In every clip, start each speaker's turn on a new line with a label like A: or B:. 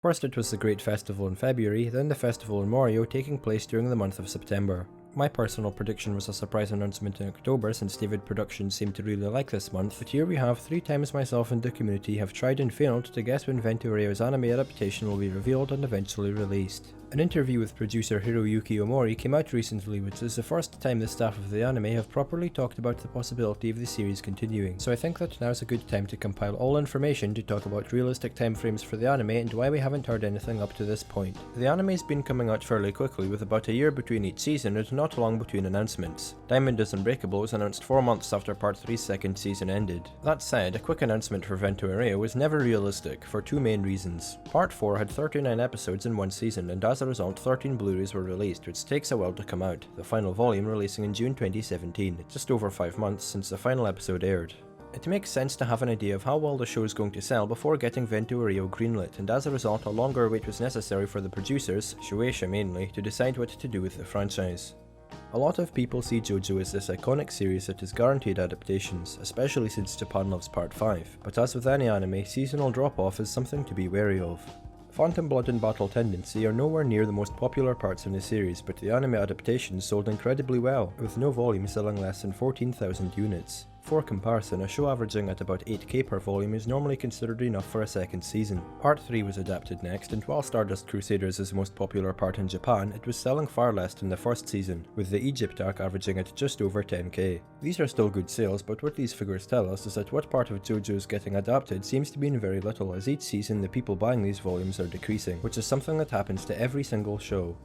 A: First it was the Great Festival in February, then the Festival in Morio taking place during the month of September. My personal prediction was a surprise announcement in October since David Productions seemed to really like this month, but here we have 3 times myself and the community have tried and failed to guess when Vento Aureo's anime adaptation will be revealed and eventually released. An interview with producer Hiroyuki Omori came out recently, which is the first time the staff of the anime have properly talked about the possibility of the series continuing, so I think that now's a good time to compile all information to talk about realistic timeframes for the anime and why we haven't heard anything up to this point. The anime's been coming out fairly quickly, with about a year between each season and not long between announcements. Diamond is Unbreakable was announced 4 months after Part 3's second season ended. That said, a quick announcement for Vento Aureo was never realistic, for 2 main reasons. Part 4 had 39 episodes in 1 season, and as a result 13 Blu-rays were released, which takes a while to come out, the final volume releasing in June 2017, just over 5 months since the final episode aired. It makes sense to have an idea of how well the show is going to sell before getting Vento Aureo greenlit, and as a result a longer wait was necessary for the producers, Shueisha mainly, to decide what to do with the franchise. A lot of people see JoJo as this iconic series that is guaranteed adaptations, especially since Japan loves Part 5, but as with any anime, seasonal drop-off is something to be wary of. Phantom Blood and Battle Tendency are nowhere near the most popular parts in the series, but the anime adaptations sold incredibly well, with no volume selling less than 14,000 units. For comparison, a show averaging at about 8k per volume is normally considered enough for a second season. Part 3 was adapted next, and while Stardust Crusaders is the most popular part in Japan, it was selling far less than the first season, with the Egypt arc averaging at just over 10k. These are still good sales, but what these figures tell us is that what part of JoJo's getting adapted seems to mean very little, as each season the people buying these volumes are decreasing, which is something that happens to every single show.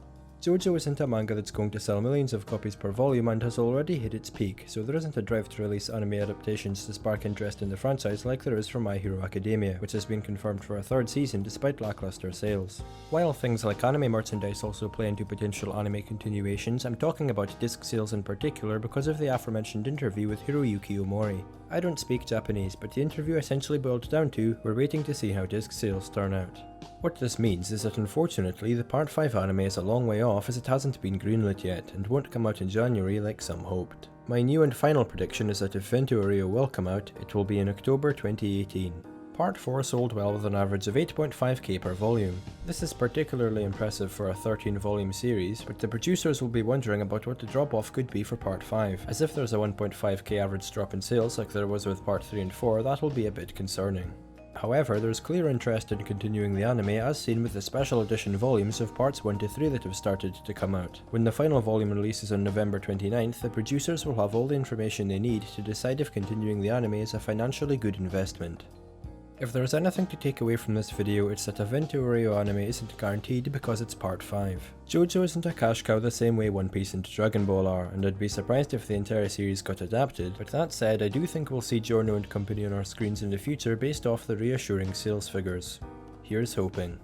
A: JoJo isn't a manga that's going to sell millions of copies per volume and has already hit its peak, so there isn't a drive to release anime adaptations to spark interest in the franchise like there is for My Hero Academia, which has been confirmed for a 3rd season despite lackluster sales. While things like anime merchandise also play into potential anime continuations, I'm talking about disc sales in particular because of the aforementioned interview with Hiroyuki Omori. I don't speak Japanese, but the interview essentially boiled down to, we're waiting to see how disc sales turn out. What this means is that unfortunately the Part 5 anime is a long way off, as it hasn't been greenlit yet and won't come out in January like some hoped. My new and final prediction is that if Vento Aureo will come out, it will be in October 2018. Part 4 sold well with an average of 8.5k per volume. This is particularly impressive for a 13 volume series, but the producers will be wondering about what the drop off could be for Part 5, as if there's a 1.5k average drop in sales like there was with Part 3 and 4, that will be a bit concerning. However, there's clear interest in continuing the anime, as seen with the special edition volumes of parts 1 to 3 that have started to come out. When the final volume releases on November 29th, the producers will have all the information they need to decide if continuing the anime is a financially good investment. If there's anything to take away from this video, it's that a Vento Aureo anime isn't guaranteed because it's Part 5. JoJo isn't a cash cow the same way One Piece and Dragon Ball are, and I'd be surprised if the entire series got adapted, but that said, I do think we'll see Giorno and company on our screens in the future based off the reassuring sales figures. Here's hoping.